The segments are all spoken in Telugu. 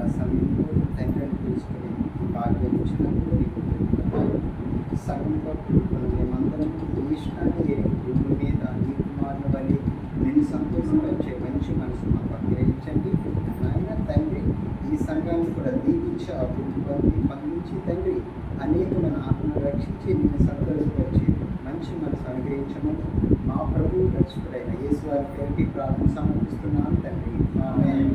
ఉదయకాల సమయంలో తండ్రిని తెలుసుకుని భాగ్యం ఇచ్చినందుకు నీకు కృతజ్ఞతలు. సంఘంలో కూడుకున్న మేమందరం నీ ఇష్టాన్ని భూమి మీద నీ కుమారుల వలె నేను సంతోషపరిచే మంచి మనసు మాకు అనుగ్రహించండి. నాయన తండ్రి, ఈ సంఘాన్ని కూడా దీవించి అభివృద్ధి పండించి తండ్రి అనేకమైన ఆత్మను రక్షించి నేను సంతోషపరిచే మంచి మనసు అనుగ్రహించమని మా ప్రభువు రక్షకుడైన యేసు వారి పేరుకి ప్రార్థన సమర్పిస్తున్నాను తండ్రి. ఆమేన్.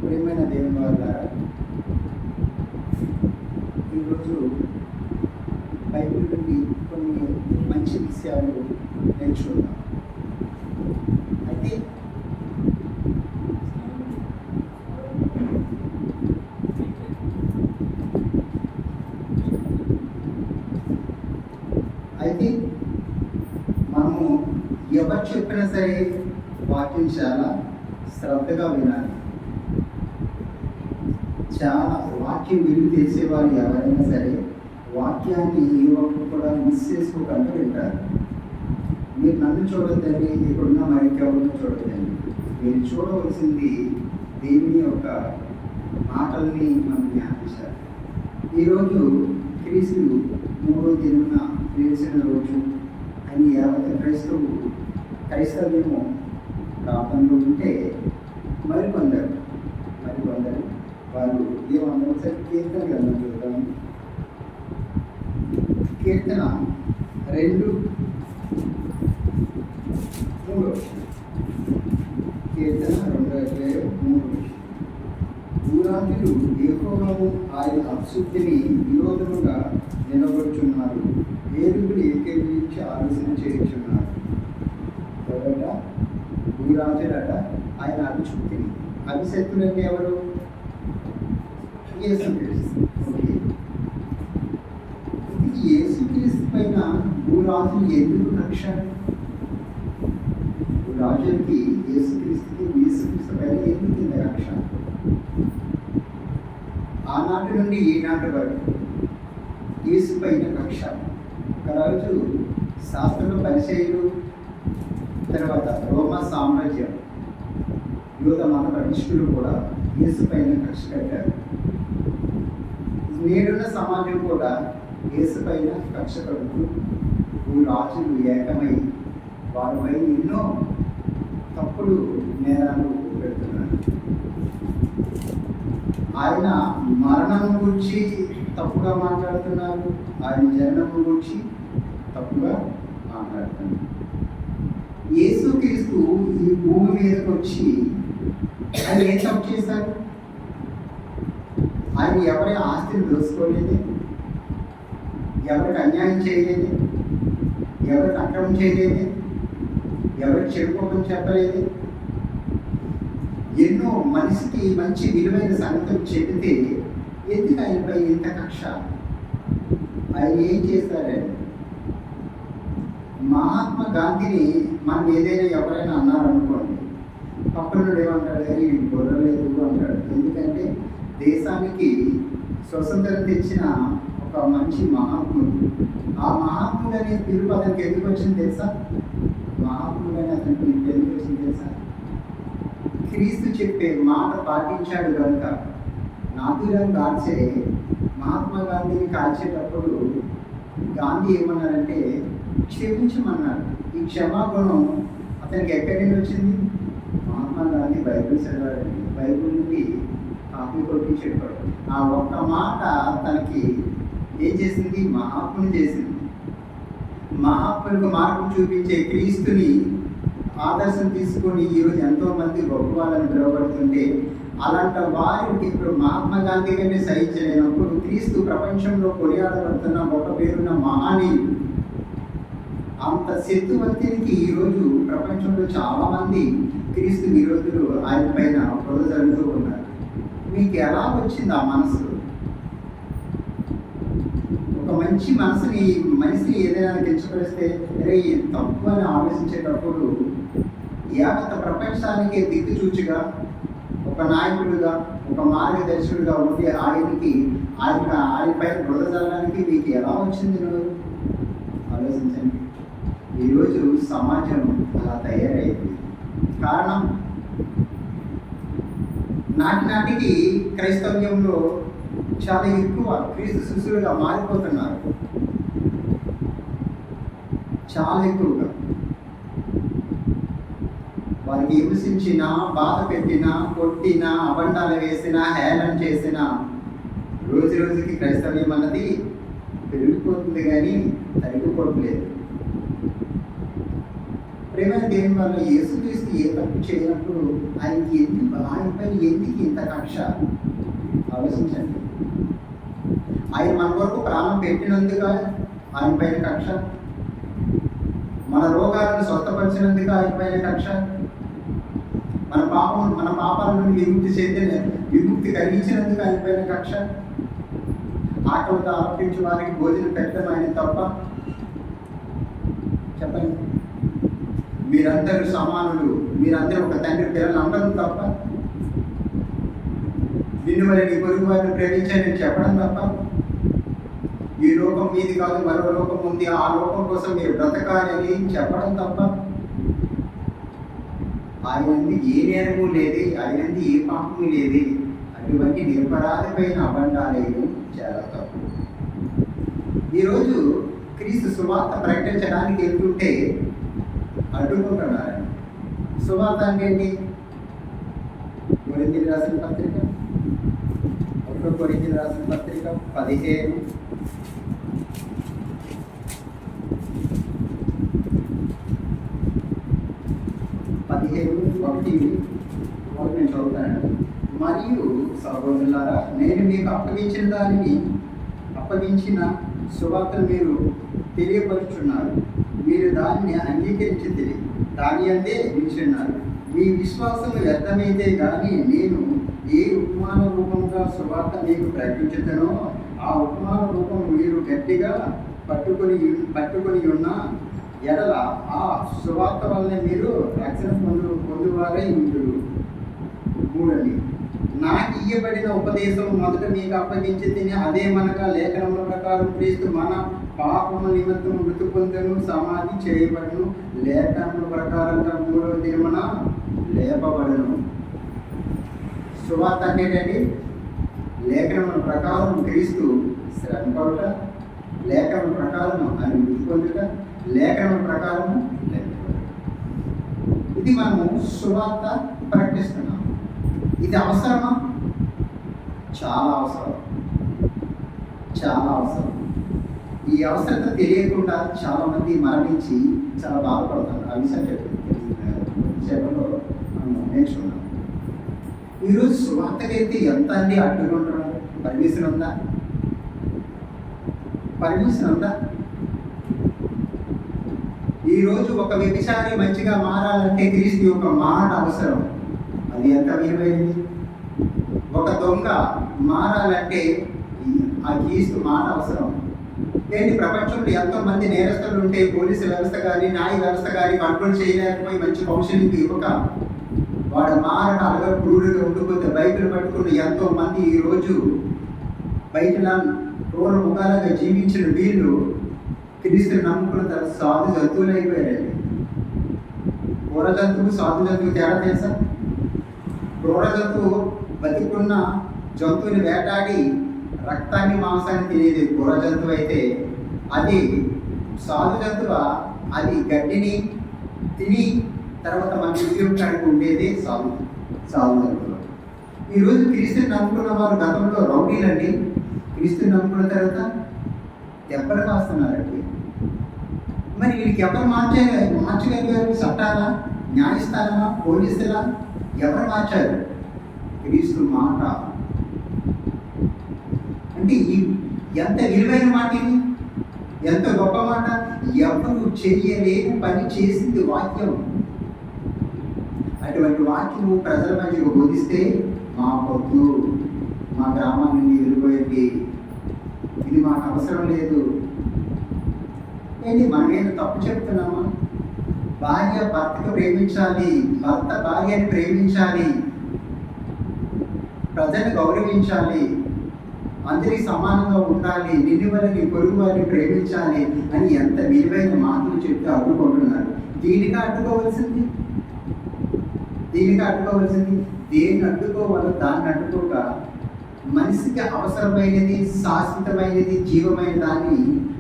ప్రియమైన దేవుని వారులారా, ఈరోజు బైబిల్ నుండి కొన్ని మంచి విషయాలు నేర్చుకుందాం. అయితే మనము ఎవరు చెప్పినా సరే వాక్యం చాలా శ్రద్ధగా వినాలి. చాలా వాక్యం విలువ చేసేవారు ఎవరైనా సరే వాక్యాన్ని ఏ ఒక్కరు కూడా మిస్ చేసుకోకుండా వింటారు. మీరు నన్ను చూడొద్దండి, ఇక్కడున్న మరికెవరిని చూడొద్దండి. మీరు చూడవలసింది దేవుని యొక్క మాటల్ని మనం ధ్యానించాలి. ఈరోజు క్రీస్తు 3వ దినమున వేసిన రోజు అని యావత్ క్రైస్తవ్యము ప్రాంతంలో ఉంటే మరికొందరు వారు ఏమన్నా ఒకసారి కీర్తన గ్రంథం చూద్దాం. కీర్తన 2:3 కీర్తన 2:3 భూరాజులు యెహోవాను ఆయన అభివృద్ధిని విరోధముగా నిలబడుచున్నారు, ఏరుగులు ఏకీభవించి ఆలోచన చేయుచున్నారు. ఎవరట? భూరాజులట ఆయన అభివృద్ధిని. అభిషక్తులంటే ఎవరు? యేసుక్రీస్తు. ఓకే, యేసుక్రీస్తు పైన భూరాజులు ఎందుకు కక్ష? రాజులకి యేసుక్రీస్తు పైన ఎందుకు ఇంత కక్ష? ఆనాటి నుండి ఈనాటి వరకు యేసు పైన కక్ష. ఒకరోజు శాస్త్రులు, పరిచయులు, తర్వాత రోమా సామ్రాజ్యం, యూద మత పరిష్ఠులు కూడా యేసు పైన కక్ష కట్టారు. నేడున్న సమాజం కూడా యేసు పైన కక్ష కడుతూ రాజులు ఏకమై వారిపై ఎన్నో తప్పుడు నేరాలు పెడుతున్నారు. ఆయన మరణం గురించి తప్పుగా మాట్లాడుతున్నారు, ఆయన జననం గురించి తప్పుగా మాట్లాడుతున్నారు. యేసుక్రీస్తు ఈ భూమి మీదకి వచ్చి ఆయన ఏం తప్పు చేశారు? ఆయన ఎవరి ఆస్తిని దోసుకోలేదు, ఎవరికి అన్యాయం చేయలేదు, ఎవరికి అక్రమం చేయలేదు, ఎవరికి చెడుకోమని చెప్పలేదు. ఎన్నో మనిషికి మంచి విలువైన సంగతులు చెబితే ఎందుకు ఆయనపై ఇంత కక్ష? ఆయన ఏం చేస్తారంటే, మహాత్మా గాంధీని మనం ఏదైనా ఎవరైనా అన్నారనుకోండి, పక్కనుడు ఏమంటాడు? అది గొడవలేదు అంటాడు. ఎందుకంటే దేశానికి స్వతంత్రం తెచ్చిన ఒక మంచి మహాత్ముడు. ఆ మహాత్ముడు అనే పిలుపు అతనికి ఎందుకు వచ్చింది తెలుసా? మహాత్ముడు అని అతనికి పిలుపు ఎందుకు వచ్చింది తెలుసా? క్రీస్తు చెప్పే మాట పాటించాడు కనుక. నాథురాం గాడ్సే మహాత్మా గాంధీని కాల్చేటప్పుడు గాంధీ ఏమన్నారంటే క్షమించమన్నాడు. ఈ క్షమాగుణం అతనికి ఎక్కడి నుండి వచ్చింది? మహాత్మా గాంధీ బైబిల్ చదివాడండి. బైబిల్ నుండి కాపీ కొట్టి చెప్పాడు. ఆ ఒక్క మాట తనకి ఏం చేసింది? మహాత్ముని చేసింది. మహాత్ములకు మార్గం చూపించే క్రీస్తుని ఆదర్శం తీసుకొని ఈరోజు ఎంతోమంది గొప్ప వాళ్ళని పిలువబడుతుంటే, అలాంటి వారికి ఇప్పుడు మహాత్మా గాంధీ కంటే సహించలేనప్పుడు క్రీస్తు ప్రపంచంలో కొనియాడబడుతున్న గొప్ప పేరున్న మహానీయుడు. అంత శక్తివంతునికి ఈరోజు ప్రపంచంలో చాలామంది క్రీస్తు విరోధులు ఆయన పైన పొద జరుగుతూ ఉన్నారు. మీకు ఎలా వచ్చింది ఆ మనసు? ఒక మంచి మనిషిని ఏదైనా కించపరిస్తే తప్పు అని ఆలోచించేటప్పుడు యావత్ ప్రపంచానికే దిక్కుచూచిగా ఒక ఒక నాయకుడిగా, ఒక మార్గదర్శకుడిగా ఉండి ఆయన పైన బురద జరగడానికి మీకు ఎలా వచ్చింది నువ్వు ఆలోచించండి. ఈరోజు సమాజం అలా తయారైంది. కారణం, నాటికి క్రైస్తవ్యంలో చాలా ఎక్కువ క్రీస్తు శిష్యులుగా మారిపోతున్నారు. చాలా ఎక్కువగా వారికి హింసించినా, బాధ పెట్టినా, కొట్టినా, అబండాలు వేసినా, హేళన చేసినా రోజు రోజుకి క్రైస్తవ్యం అన్నది పెరిగిపోతుంది కానీ తరిగిపోవట్లేదు. ప్రేమ దేని వల్ల యేసుక్రీస్తు ఏ తప్పు చేయనప్పుడు ఆయనపై ఎందుకు ఇంత కక్ష ఆలోచించండి. ఆయన మన కొరకు ప్రాణం పెట్టినందుక ఆయన పైన కక్ష, మన రోగాలను స్వస్థపరిచినందుకు ఆయన పైన కక్ష, మన పాపాల నుండి విముక్తి కలిగించినందుకు ఆయన పైన కక్ష, ఆకలితో ఆలోచించి వారికి భోజనం పెట్టడం ఆయన తప్ప? చెప్పండి. మీరందరూ సమానులు, మీరందరూ ఒక తండ్రి పిల్లలు అందరం తప్ప? నిన్ను మరి నీ పొరుగు వారిని ప్రేమించాలని చెప్పడం తప్ప? ఈ లోకం మీది కాదు, మరో లోకం ఉంది, ఆ లోకం కోసం మీరు బ్రతకాలని చెప్పడం తప్ప? ఆయనంది ఏ నేరము లేదే, ఆయనంది ఏ పాపము లేదే, అటువంటి నిరపరాధిపైన అబండాలేయడం చాలా తప్పు. ఈరోజు క్రీస్తు సువార్త ప్రకటించడానికి వెళ్తుంటే అడ్డుకుంటున్నారు. సువార్త అంటే ఏంటి? కొరింథీయులకు రాసిన పత్రిక, 1 కొరింథీయులకు రాసిన పత్రిక 15 నేను చదువుతాను. మరియు సహోదరులారా, నేను మీకు అప్పగించిన సువార్తను మీరు తెలియపరుచున్నారు. మీరు దానిని అంగీకరించి దాని అందే నిలిచున్నారు. మీ విశ్వాసం వ్యర్థమైతే కానీ నేను ఏ ఉపమాన రూపంగా సువార్త మీకు ప్రకటించుతానో ఆ ఉపమాన రూపం మీరు గట్టిగా పట్టుకొని ఉన్న ఎడల ఆ సువార్త వల్ల మీరు రక్షణ పొందువారై ఉంటారు. 3 నాకు ఇయ్యబడిన ఉపదేశం మొదట మీకు అప్పగించి తిని అదేమనగా లేఖనముల ప్రకారం క్రీస్తు మన పాపము నిమిత్తం మృతి పొందను, సమాధి చేయబడును, లేఖనముల ప్రకారంగా 3వ దినమున లేపబడును. సువార్త అంటే లేఖనముల ప్రకారం క్రీస్తు శ్రమ పడుట, లేఖనముల ప్రకారం ఆయన మృతి పొందుట, లేఖనముల ప్రకారం లేపబడుట. ఇది మనము సువార్త ప్రకటిస్తున్నాం. ఇది అవసరమా? చాలా అవసరం, చాలా అవసరం. ఈ అవసరత తెలియకుండా చాలామంది మరణించి చాలా బాధపడతారు. ఆ విషయం చెప్పడంలో మనం నేర్చుకున్నాం. ఈరోజు సువార్తకైతే ఎంత అండి అడ్డుకుంటున్నారు? పర్మిషన్ ఉందా? ఈరోజు ఒక వ్యభిచారి మంచిగా మారాలంటే క్రీస్తు యొక్క మాట అవసరం. అది ఎంత విలువైంది? ఒక దొంగ మారాలంటే ఆ క్రీస్తు మాట అవసరం. ఏంటి, ప్రపంచంలో ఎంతోమంది నేరస్తులు ఉంటే పోలీసు వ్యవస్థ కానీ న్యాయ వ్యవస్థ కానీ కంట్రోల్ చేయలేకపోయి మంచి కౌన్సిలింగ్ ఇవ్వక వాడు మారట అలగా క్రూరుగా ఉండిపోతే బైకులు పట్టుకుని ఎంతోమంది ఈరోజు బయట క్రూర ముఖాలుగా జీవించిన వీళ్ళు క్రీస్తుని నమ్ముకున్న తర్వాత సాధు జంతువులు అయిపోయారండి. క్రూర జంతువు, సాధు జంతువు తేడా తెలుసా? క్రూర జంతువు బతికున్న జంతువుని వేటాడి రక్తాన్ని మాంసాన్ని తినేది క్రూర జంతువు అయితే, అది సాధు జంతువు అది గడ్డిని తిని తర్వాత మనకి ఉపయోగకానికి ఉండేది సాధు జంతువులు. ఈరోజు క్రీస్తుని నమ్ముకున్న వారు గతంలో రౌడీలండి, క్రీస్తుని నమ్ముకున్న తర్వాత దెబ్బలు కాస్తున్నారండి. మరి వీళ్ళకి ఎవరు మార్చగలిగారు? చట్టాలా, న్యాయస్థానమా, పోలీసులా? ఎవరు మార్చారు? క్రీస్తు మాట. అంటే ఎంత విలువైన మాట ఇది, ఎంత గొప్ప మాట. ఎవరు చెయ్యలేని పని చేసింది వాక్యం. అటువంటి వాక్యము ప్రజల మధ్యకు బోధిస్తే మా పొద్దు, మా గ్రామాన్ని వెళ్ళిపోయింది, ఇది మాకు అవసరం లేదు. ఏంటి, మనం ఏదో తప్పు చెప్తున్నామా? భార్య భర్తకు ప్రేమించాలి, భర్త భార్యని ప్రేమించాలి. ప్రజలను గౌరవించాలి, అందరికీ సమానంగా ఉండాలి, నిన్ను వల్ల నీ పొరుగు వారిని ప్రేమించాలి అని ఎంత విలువైన మాటలు చెప్తే అడ్డుకుంటున్నారు. దీనికి అడ్డుకోవాల్సింది దేన్ని అడ్డుకోవాలో దాన్ని అడ్డుకోక మనిషికి అవసరమైనది, శాశ్వతమైనది, జీవమైన దాన్ని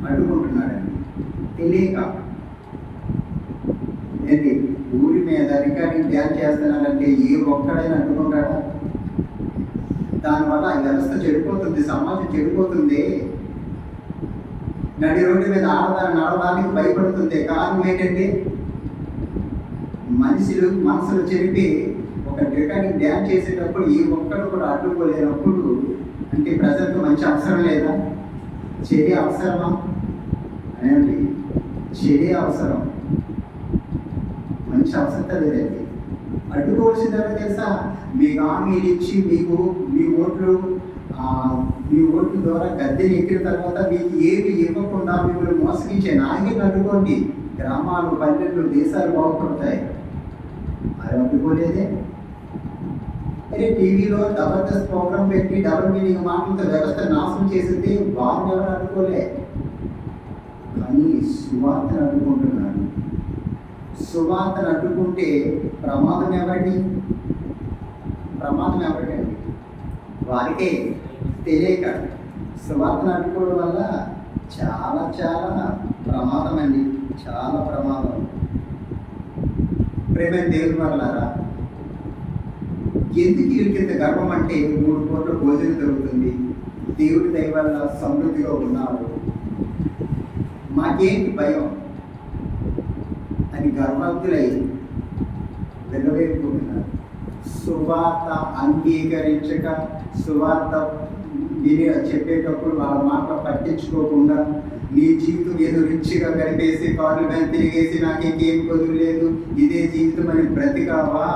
అడ్డుకుంటున్నాడండి తెలియక. ఏంటి ఊరి మీద రికార్డింగ్ డ్యాన్స్ చేస్తున్నారంటే ఏ ఒక్కడైనా అడ్డుకుంటాడా? దానివల్ల ఆ వ్యవస్థ చెడిపోతుంది, సమాజం చెడిపోతుంది. నడి రోడ్డు మీద నడవడానికి భయపడుతుంది. కారణం ఏంటంటే మనసులు చెరిపి ఒక రికార్డింగ్ డ్యాన్స్ చేసేటప్పుడు ఏ ఒక్కడు కూడా అడ్డుకోలేనప్పుడు అంటే ప్రజలకు మంచి అవసరం లేదా? చెడే అవసరమా? అనేది చెడే అవసరం, మంచి అవసరత లేదండి. అడ్డుకోవాల్సిందే తెలుసా? మీకు హామీలు ఇచ్చి మీకు మీ ఓట్ల ద్వారా గద్దెని ఎక్కిన తర్వాత మీకు ఏమి ఇవ్వకుండా మిమ్మల్ని మోసగించే నాయకులను అడ్డుకోండి. గ్రామాలు, పల్లెలు, దేశాలు బాగుపడతాయి. అది అడ్డుకోలేదే. అరే టీవీలో జబర్దస్త్ ప్రోగ్రామ్ పెట్టి డబుల్ మీనింగ్ మాటలతో వ్యవస్థ నాశనం చేసింది వారిని ఎవరు అడ్డుకోలే. కానీ సువార్తను అడ్డుకుంటున్నారు. సువార్తను అడ్డుకుంటే ప్రమాదం ఎవరికండి? వారికే తెలియక సువార్తను అడ్డుకోవడం వల్ల చాలా చాలా ప్రమాదం అండి, చాలా ప్రమాదం. ప్రేమ దేవుని వల్లారా, ఎందుకు వీళ్ళకింత గర్వం అంటే 3 పూట్ల భోజనం దొరుకుతుంది, దేవుడి దయ వల్ల సమృద్ధిగా ఉన్నారు, మాకేంటి భయం అని గర్వంతులై వెలవేపుకుంటున్నారు. సువార్త అంగీకరించక, సువార్త చెప్పేటప్పుడు వాళ్ళ మాట పట్టించుకోకుండా నీ జీవితం ఏదో రిచ్గా గడిపేసి కార్ల మీద తిరిగేసి నాకు ఇంకేం కొదువు లేదు, ఇదే జీవితం అని బ్రతికావా?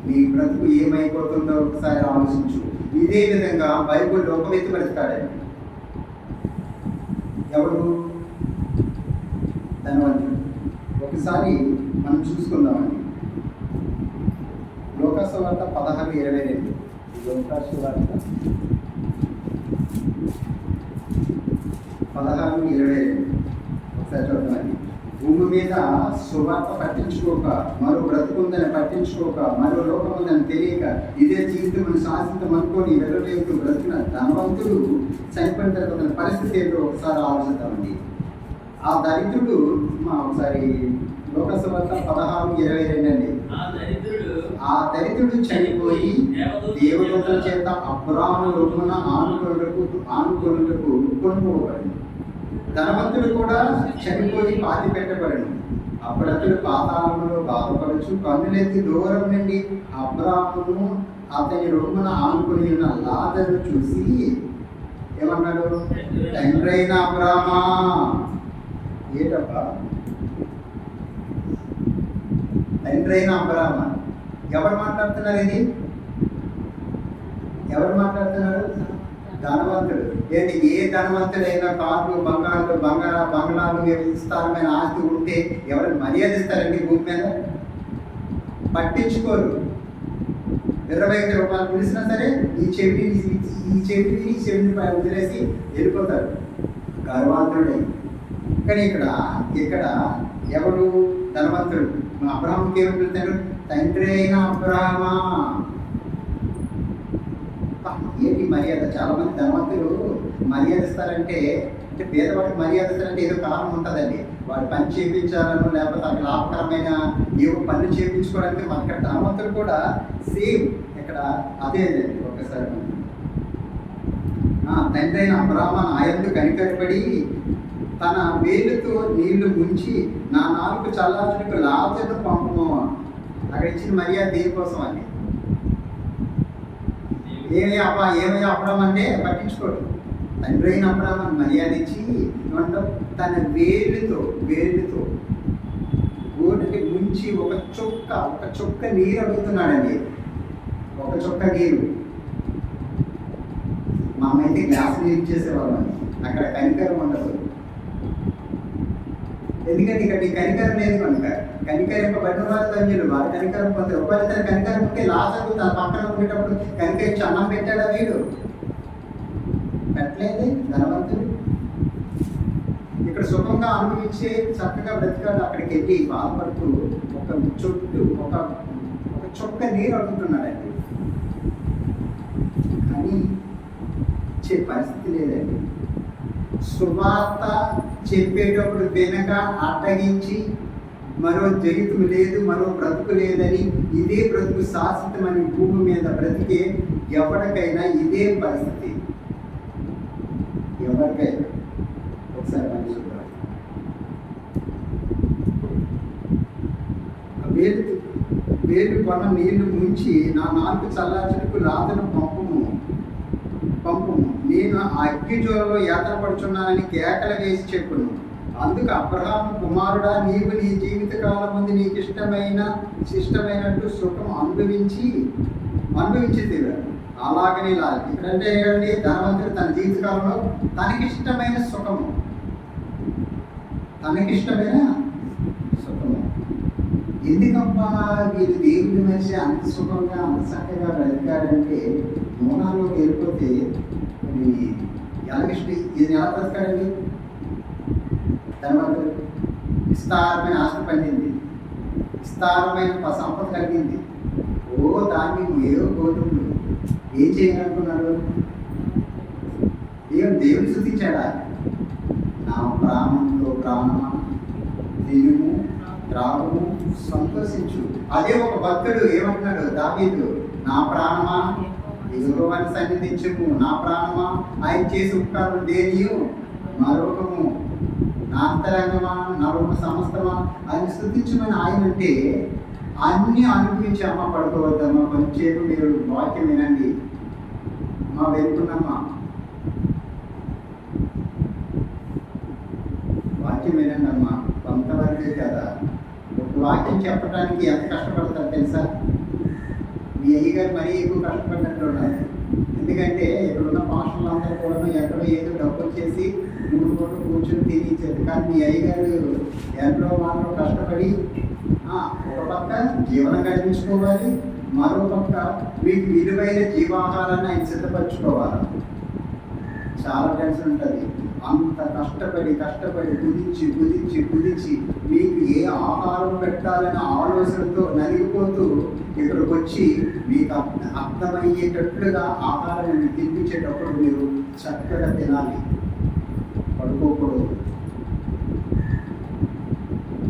నీ బ్రతుకు ఏమైపోతుందో ఒకసారి ఆలోచించు. ఇదే విధంగా బైబిల్లో ఒక వ్యక్తి బ్రతికాడండి. ఎవరు? ధనవంతుడు. ఒకసారి మనం చూసుకుందామండి. లోకసువార్త 16:22. లోకసువార్త 16:22 ఒకసారి చూద్దామండి. భూమి మీద సువార్త పట్టించుకోక, మరో బ్రతుకుందని పట్టించుకోక, మరో లోకం ఉందని తెలియక, ఇదే జీవితం శాశ్వతం అనుకోని వెలవేపు బ్రతుకున్న ధనవంతుడు చనిపోయిన తర్వాత తన పరిస్థితి ఏంటో ఒకసారి ఆలోచిద్దామండి. ఆ దరిద్రుడు ఒకసారి లోకసువార్త 16:22 అండి. ఆ దరిద్రుడు చనిపోయి దేవదూతల చేత అబ్రాహాము రొమ్మున ఆనుకొనుటకు కొనుక్కోబడింది. ధనవంతుడు కూడా చనిపోయి పాతి పెట్టబడను. అప్పుడతడు పాతాళంలో బాధపడుచు కన్నులెత్తి దూరం నుండి అబ్రాహామును అతని రొమ్మున ఆనుకొని ఉన్న లాజరును చూసి ఏమన్నాడు? తండ్రైన అబ్రామా. ఏటబ్బా తండ్రైన అబ్రామా? ఎవరు మాట్లాడుతున్నారు? ఇది ఎవరు మాట్లాడుతున్నారు? ధనవంతుడు. ఏంటి? ఏ ధనవంతుడైనా కార్లు, బంగారాలు, విస్తారమైన ఆస్తి ఉంటే ఎవరిని మర్యాదిస్తారండి? భూమి మీద పట్టించుకోరు. 25 రూపాయలు పిలిచినా సరే ఈ చెవిని వదిలేసి వెళ్ళిపోతారు. గర్వాంతుడే. కానీ ఇక్కడ ఎవరు? ధనవంతుడు. అబ్రాహాముకి ఏమి పిలుస్తాడు? తండ్రి అయిన అబ్రామా. ఏంటి మర్యాద? చాలా మంది ధనవంతులు మర్యాదిస్తారంటే పేదవాడికి మర్యాదిస్తారంటే ఏదో కారణం ఉంటుందండి. వాడు పని చేయించాలను, లేకపోతే అక్కడ లాభకరమైన ఏవో పనులు చేయించుకోవడానికి. అక్కడ ధనవంతులు కూడా సేమ్ ఇక్కడ అదే. ఒకసారి తండ్రి అయిన అబ్రామా నాయందు కనికరపడి తన వేలుతో నీళ్లు ముంచి నా నాలుగు చల్లార్చుటకు లాజరును పంపము. అక్కడ ఇచ్చిన మర్యాద దేనికోసం అండి? ఏమయ్యా అబ్రామా అంటే పట్టించుకోడు. తండ్రి అయిన అబ్రామాను మర్యాద ఇచ్చి తన వేలుతో ఓటుకి ముంచి ఒక చుక్క నీరు అడుగుతున్నాడండి. ఒక చుక్క నీరు. మా అమ్మ అయితే గ్లాసు నీరు ఇచ్చేసేవాళ్ళని. అక్కడ కనికరం ఉండదు. ఎందుకంటే ఇక్కడ కనికరం లేదు కనుక కనికరింపబడిన వారు ధన్యులు, వారు కనికరం పొందారు. ఒకవేళ తన కనికరం ఉంటే లాజరు తన పక్కన ఉండేటప్పుడు కనికరించి అన్నం పెట్టాడా? వీడు పెట్టలేదు. ధనవంతుడు ఇక్కడ సుఖంగా అనుభవించే చక్కగా బ్రతికాడు. అక్కడికి వెళ్ళి బాధపడుతూ ఒక చుక్క నీరు అడుగుతున్నాడండి. కానీ ఇచ్చే పరిస్థితి లేదండి. సువార్త చెప్పేటప్పుడు వెనక అడ్డగించి మరో జీవితం లేదు, మరో బ్రతుకు లేదని, ఇదే బ్రతుకు శాశ్వతమని భూమి మీద బ్రతికే ఎవరికైనా ఇదే పరిస్థితి. ఎవరికైనా ఒకసారి మనిషి వేలు కొన నీళ్లు ముంచి నా నాలుగు చల్లార్చుటకు లాదను పంపుము, నేను అగ్నిజ్వాలలో యాత్ర పడుచున్నానని కేకలు వేసి చెప్పును. అందుకు అబ్రహాము, కుమారుడా, నీవు నీ జీవిత కాలం ముందు నీకు ఇష్టమైనట్టు సుఖం అనుభవించి తీరాడు. అలాగని ఇక్కడంటే ఏంటండి, ధనవంతుడు తన జీవితకాలంలో తనకిష్టమైన సుఖము ఎందుకబ్బా వీరు దేవుడి మనిషి అంత సుఖంగా అంత చక్కగా బ్రతికాడంటే, మూలాల్లోకి వెళ్ళిపోతే ఇది ఎలా బ్రతికాడండి? ధనవంతుడు విస్తారమైన ఆస్తి పండింది, విస్తారమైన సంపద కలిగింది. దాన్ని ఏదో కోరుకుంటు ఏం చేయాలనుకున్నాడు? దేవుని స్తుతించాడా? నా ప్రాణంలో ప్రాణమా తినుము త్రాగుము సంతోషించు. అదే ఒక భక్తుడు ఏమంటున్నాడు? దావీదు, నా ప్రాణమా యెహోవాను సన్నిధించుము, నా ప్రాణమా ఆయన చేసి ఉపకారం దేనియు మరొకము, నా అంతరంగమా నరమ సమస్తమా ఆయన స్తుతించమని ఆయన అంటే అన్నీ అనుభవించి అమ్మ పడుకోవద్దమ్మా, కొంచెంసేపు మీరు వాక్యం వినండి, అమ్మ వెళ్తున్నామ్మా, వాక్యం వినండి అమ్మా, కొంతవరకే కదా. ఒక వాక్యం చెప్పడానికి ఎంత కష్టపడతారు తెలుసా? మీ అయ్యగారు మరీ ఎక్కువ కష్టపడినట్టు ఉన్నారు. ఎందుకంటే ఇక్కడున్న పాస్టర్లు అందరూ కూడా ఎక్కడో ఏదో డబ్బు వచ్చేసి 3 పూటలు కూర్చొని తినిచ్చారు. కానీ మీ అయ్యగారు ఎంతో మాత్రం కష్టపడి ఒక పక్క జీవనం గడిపించుకోవాలి, మరో పక్క మీకు విలువైన జీవాహారాన్ని ఆయన సిద్ధపరచుకోవాలి. చాలా టెన్షన్ ఉంటుంది. అంత కష్టపడి కుదించి మీకు ఏ ఆహారం పెట్టాలనే ఆలోచనతో నలిగిపోతూ ఇక్కడికి వచ్చి మీకు అర్థమయ్యేటట్లుగా ఆహారం తినిపించేటప్పుడు మీరు చక్కగా తినాలి, పడుకోకూడదు.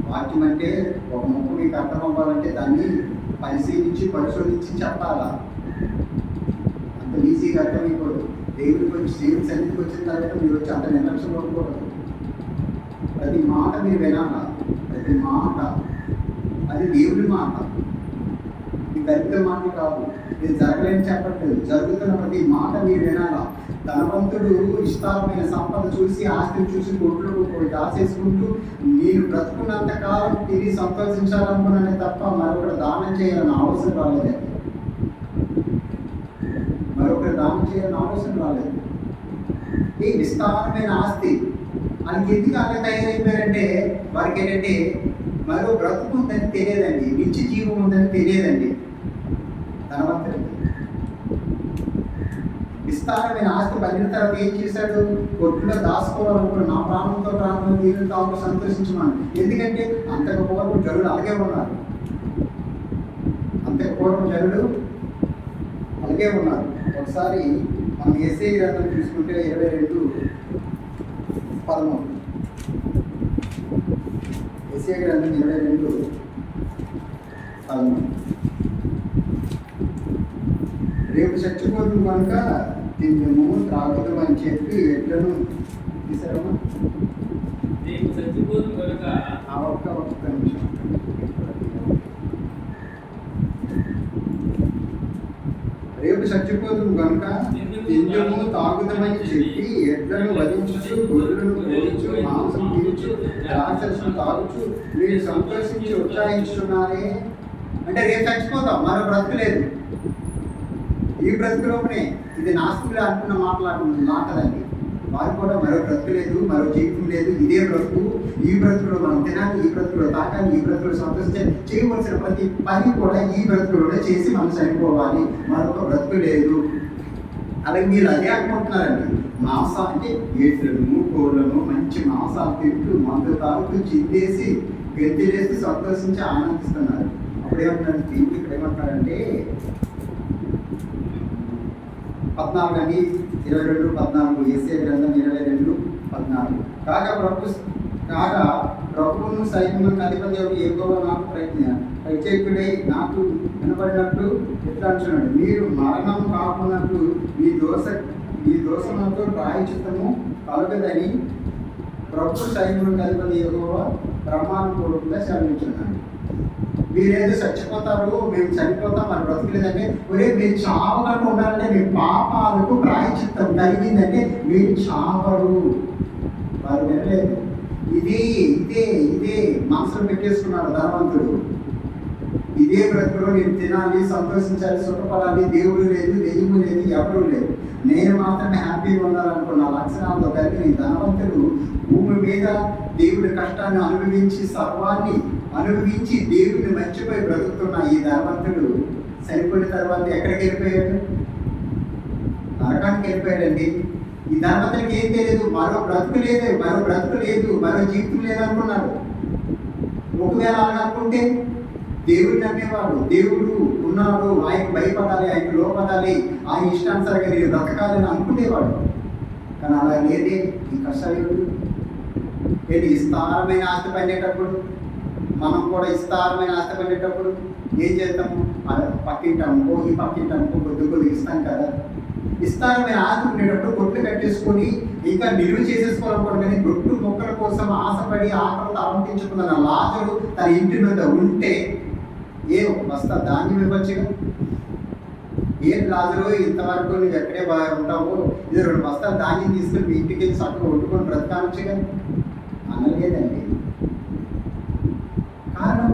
వాక్యం అంటే ఒక ముక్క మీకు అర్థం అవ్వాలంటే దాన్ని పరిశోధించి చెప్పాలా. అంత ఈజీగా అర్థమైపోదు. దేవుడి సన్నిధికి వచ్చిన తర్వాత మీరు వచ్చి అంత నిర్లక్ష్యం పడకూడదు. ప్రతి మాట మీరు వినాలా, ప్రతి మాట అది దేవుడి మాట, ఇది దరిద్ర మాట కాదు. ఇది జరగలేని చెప్పట్లేదు, జరుగుతున్న ప్రతి మాట మీరు వినాలా. ధనవంతుడు విస్తారమైన సంపద చూసి, ఆస్తిని చూసి కొట్లు దాచేసుకుంటూ నేను బ్రతుకున్నంత కాలం తిరిగి సంతోషించాలనుకున్నానే తప్ప మరొకటి దానం చేయాలని ఆలోచన రాలేదండి. ఈ విస్తారమైన ఆస్తి వాళ్ళకి ఎందుకు అలా తయారైపోయారంటే, వారికి ఏంటంటే మరో బ్రతుకు ఉందని తెలియదండి, నిత్య జీవం ఉందని తెలియదండి. ధనవంతుడికి విస్తారమైన ఆస్తి పండిన తర్వాత ఏం చేశాడు? కొట్టులో దాచుకోవాలనుకున్న నా ప్రాణంతో ప్రాణం నీరు తాము సంతోషించమని. ఎందుకంటే అంతకు పూర్వం జనులు అలాగే ఉన్నారు, ఒకసారి మనం ఎస్ఐ గ్రంథం చూసుకుంటే 22:13 ఎస్ఐ గ్రంథం 22:13 రేపు చచ్చిపోతుంది కనుక తిందుము త్రాగుదు అని చెప్పి ఎట్లను తీసారమ్మా? ఒక్క నిమిషం. రేపు చచ్చిపోతుంది కనుక తిందుము తాగుదమని చెప్పి ఎడ్లను వధించు, గొర్రెలను కోల్చు, మాంసం తీర్చు, ద్రాక్షరసం తాగుచు మీరు సంతోషించి ఉత్సాహించుతున్నారే. అంటే రేపు చచ్చిపోతాం, మరో బ్రతుకు లేదు. ఈ బ్రతుకులోనే ఇది నాస్తికులు అంటున్న మాటలండి. వారు కూడా మరో బ్రతుకు లేదు, మరో జీవితం లేదు, ఇదే బ్రతుకు. ఈ బ్రతుకులో మనం తినాలి, ఈ బ్రతుకులో తాకాలి, ఈ బ్రతుకులో సంతోషించాలి, చేయవలసిన ప్రతి పని కూడా ఈ బ్రతుకులోనే చేసి మనం చనిపోవాలి, మరొక బ్రతుకు లేదు. అలాగే మీరు అదే అనుకుంటున్నారండి. మాంసం అంటే ఏట్లను కోళ్ళను మంచి మాంసాలు తింటూ మందు తాగుతూ చిందేసి గెంతిలేసి సంతోషించి ఆనందిస్తున్నారు. అప్పుడేమంటున్నారు దేవుడు ఇక్కడ ఏమంటున్నారంటే 14 అని 22:14 యేషయా గ్రంథం 22:14 కాగా ప్రభువును సైన్యములకు అధిపతి యెహోవా నాకు ప్రత్యేకుడై నాకు వినబడినట్లు ఎట్లా అంటున్నాడు, మీరు మరణం కాకున్నట్లు ఈ దోషములతో ప్రాయశ్చిత్తము కలుగదని ప్రభు సైన్యములకు అధిపతి యెహోవా ప్రమాణపూర్వకంగా సెలవించున్నాడు. మీరేదో చచ్చిపోతారు, మేము చనిపోతాం, మన బ్రతకలేదంటే ఒరే మీరు చావకుండా ఉండాలంటే మీ పాపాలకు ప్రాయశ్చిత్తం కలిగిందంటే మీరు చావరు. వారు వినలేదు. ఇదే ఇదే ఇదే మనసులో పెట్టేసుకున్నాడు ధనవంతుడు. ఇదే బ్రతుకులో నేను తినాలి, సంతోషించాలి, సుఖపడాలి, దేవుడు లేదు, దెయ్యము లేదు, ఎవరు లేదు, నేను మాత్రమే హ్యాపీగా ఉండాలనుకున్న లక్షణాలతో కలిగిన ధనవంతుడు భూమి మీద దేవుడి కష్టాన్ని అనుభవించి సర్వాన్ని అనుభవించి దేవుడిని మర్చిపోయి బ్రతుకుతున్న ఈ ధనవంతుడు చనిపోయిన తర్వాత ఎక్కడికి వెళ్ళిపోయాడు? నరకానికి వెళ్ళిపోయాడండి. ఈ ధనవంతుడికి ఏం తెలియదు, మరో బ్రతుకు లేదు, మరో జీవితం లేదనుకున్నాడు. ఒకవేళ అలా అనుకుంటే దేవుడిని నమ్మేవాడు, దేవుడు ఉన్నాడు, ఆయనకు భయపడాలి, ఆయనకు లోపడాలి, ఆయన ఇష్టానుసారంగా నేను బ్రతకాలని అనుకునేవాడు. కానీ అలా లేదే ఈ కష్టాలు. ఏంటి విస్తారమైన ఆస్తి పడినప్పుడు మనం కూడా విస్తారమైన ఆస్తి పడినప్పుడు ఏం చేస్తాము? పక్కింటాము, ఈ పక్కింటాము, కొద్ది ఇస్తాం కదా. విస్తారమైన ఆస్తి ఉండేటప్పుడు కొట్లు కట్టేసుకొని ఇంకా నిలువ చేసేసుకోవాలనుకోండి. కానీ గొట్టు మొక్కల కోసం ఆశపడి ఆకలితో అలంటించుకున్న లాజరు తన ఇంటి మీద ఉంటే బస్తా ధాన్యం ఇవ్వచ్చుగా. ఏం లాజరు ఇంతవరకు నువ్వు ఎక్కడే బాగా ఉంటావు, ఇది 2 బస్తాలు ధాన్యం తీసుకుని మీ ఇంటికి వెళ్ళి చక్కగా వండుకొని బ్రతకాలొచ్చుగా అనలేదండి. కారణం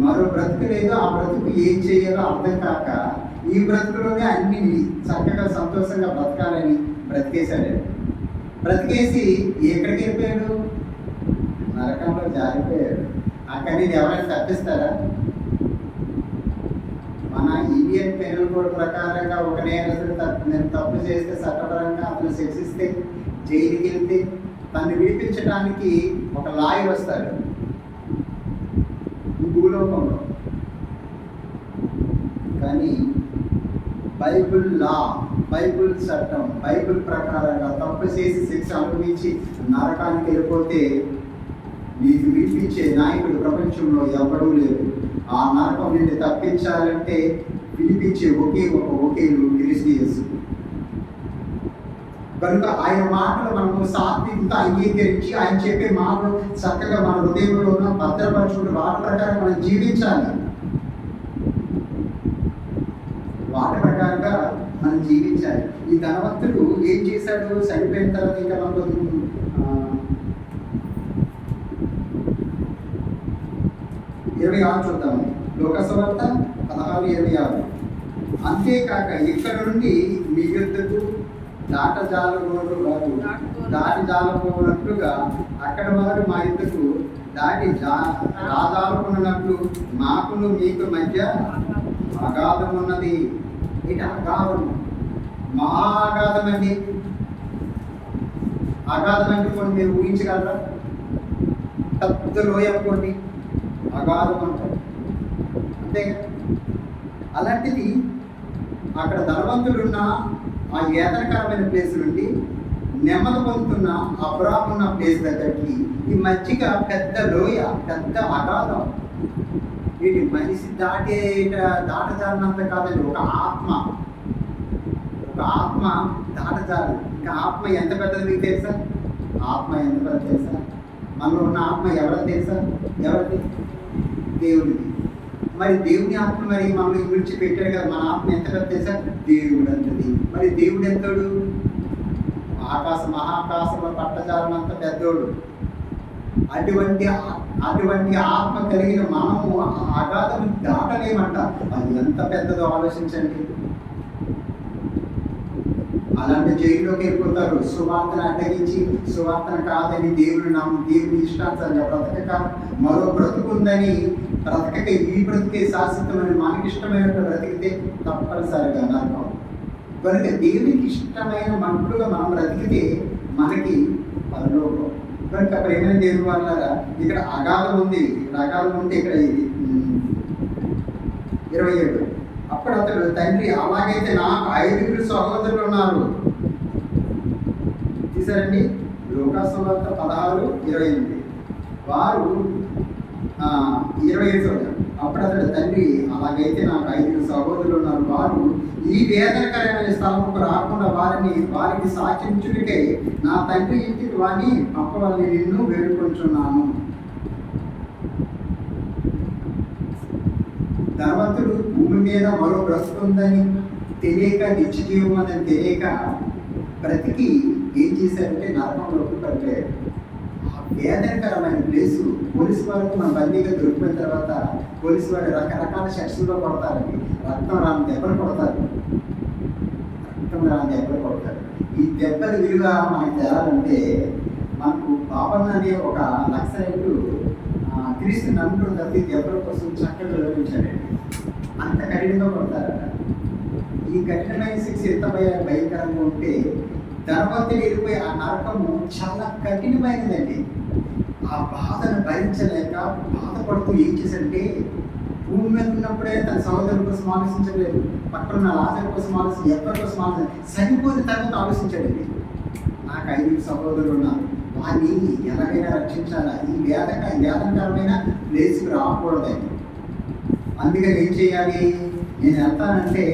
మరో బ్రతుకు లేదు. ఆ బ్రతుకు ఏం చేయాలో అర్థం కాక ఈ బ్రతుకులోనే అన్ని చక్కగా సంతోషంగా బ్రతకాలని బ్రతికేశాడు. బ్రతికేసి ఎక్కడికి వెళ్ళిపోయాడు? నరకంలో జారిపోయాడు. అక్కడి నుంచి ఎవరైనా తప్పిస్తారా? మన ఇండియన్ పెనల్ కోడ్ ప్రకారంగా ఒక నేరస్తుడు తప్పు చేస్తే చట్టపరంగా అతను శిక్షిస్తే జైలుకి వెళ్తే తను విడిపించడానికి ఒక లాయర్ వస్తాడు ఈ భూలోకంలో. కానీ బైబుల్ లా, బైబుల్ చట్టం, బైబుల్ ప్రకారంగా తప్పు చేసి శిక్ష అనుభవించి నరకానికి వెళ్ళిపోతే నీకు విడిపించే నాయకుడు ప్రపంచంలో ఎవడూ లేరు. ఆ నరకం నుండి తప్పించాలంటే విడిపించే ఒకే క్రీస్తు యేసు. కనుక ఆయన మాటలు మనము సాత్వికంతో అంగీకరించి ఆయన చెప్పే మాటలు చక్కగా మన హృదయంలో ఉన్న భద్రపరచుకుంటూ వాటి ప్రకారం మనం జీవించాలి. వాటి ప్రకారంగా మనం జీవించాలి. ఈ ధనవంతుడు ఏం చేశాడు? చనిపోయిన తర్వాత ఇంకా మనకు 26 చూద్దాము. లోకసువార్త 16:26. అంతేకాక ఇక్కడ నుండి మీ యొద్దకు దాటి జాలపోనట్లుగా అక్కడ వారు మా యొద్దకు దాటి రాజాలకున్నట్లు మాకును మీకు మధ్య అగాధం ఉన్నది. ఇది అగాధం, మహా అగాధం అండి. అగాధం అంటే కొన్ని మీరు ఊహించగలరా? పెద్ద లోయ అనుకోండి, అగాధం అంటారు అంతే. అలాంటిది అక్కడ ధనవంతుడున్న ఆ వేదనకరమైన ప్లేస్ నుండి నెమ్మది పొందుతున్న అబ్రాహం ఉన్న ప్లేస్ దగ్గరికి ఈ మధ్యగా పెద్ద లోయ, పెద్ద అగాధం. వీటి మనిషి దాటజాలనంత కాదండి, ఒక ఆత్మ దాటజాలి. ఇంకా ఆత్మ ఎంత పెద్దది మీకు తెలుసా? ఆత్మ ఎంత పెద్దది తెలుసా? మనలో ఉన్న ఆత్మ ఎవరో తెలుసా? ఎవరిది? దేవుడిది. మరి దేవుని ఆత్మ మరి మనల్ని విడిచిపెట్టాడు కదా. మన ఆత్మ ఎంత పెద్ద తెలుసా? దేవుడు అంతది. మరి దేవుడు ఎంతోడు? మహాకాశంలో పట్టజాలనంత పెద్దోడు. అటువంటి ఆత్మ కలిగిన మనము అగాధం దాటలేమంట. అది ఎంత పెద్దదో ఆలోచించండి. అలాంటి జైల్లోకి వెళ్ళిపోతారు. సువార్తను అడ్డగించి సువార్తను కాదని దేవుని ఇష్టానుసారంగా బ్రతకక మరో బ్రతుకుందని బ్రతకక ఈ బ్రతికే శాశ్వతమని మనకి ఇష్టమైనట్టు బ్రతికితే తప్పనిసరిగా నరకం. కనుక దేవునికి ఇష్టమైన మనుషులుగా మనం బ్రతికితే మనకి పరలోకం. కనుక ప్రేమైన దేవుని వల్ల ఇక్కడ అగాధం ఉంది. ఇక్కడ అగాధం ఉంటే ఇక్కడ 27 అప్పుడు అతడు తండ్రి అలాగైతే నాకు 5 సహోదరులు ఉన్నారు. తీసారండి లూకాసు వార్త 16:28 వారు 27 అప్పుడు అతడు తండ్రి అలాగైతే నాకు 5 సహోదరులు ఉన్నారు. వారు ఈ వేదనకరమైన స్థలముకు రాకుండా వారికి సాక్షించుడికై నా తండ్రి ఇంటికి వాని పంపవాలని నిన్ను వేడుకొంచున్నాను. ధనవంతుడు భూమి మీద మరో బ్రతుకుందని తెలియక నిత్య జీవం అని తెలియక బ్రతికి ఏం చేశారంటే నరకంలోకి పడిపోయారు. ఆ వేదనకరమైన ప్లేసు పోలీసు వారికి మన బందీగా దొరికిపోయిన తర్వాత పోలీసు వారు రకరకాల సెక్షన్లో కొడతారండి. రక్తం రాని దెబ్బలు కొడతారు. ఈ దెబ్బల విలువ మనకు తేలాలంటే మనకు బాబన్న అనే ఒక నక్సలైట్ క్రీస్తు నమ్ముకున్న తప్పి దెబ్బల కోసం చక్కగా వివరించాడండి. అంత కఠినంగా కొడతారట. ఈ కఠినమైన శిక్ష ఎంత భయంకరంగా ఉంటే తర్వాత వెళ్ళిపోయి ఆ నరకము చాలా కఠినమైనదండి. ఆ బాధను భరించలేక బాధపడుతూ ఏం చేశాడంటే భూమి మీద ఉన్నప్పుడే తన సహోదరుల కోసం ఆలోచించలేదు, పక్కన లాజరు కోసం ఆలోచించి ఎవరి కోసం ఆలోచించి చనిపోయిన తర్వాత ఆలోచించాడండి. నాకు 5 సహోదరులు ఉన్నారు, వారిని ఎలాగైనా రక్షించాలా, ఈ వేదనకరమైన ప్లేస్కి రాకూడదని. అందుకని ఏం చేయాలి, నేను వెళ్తానంటే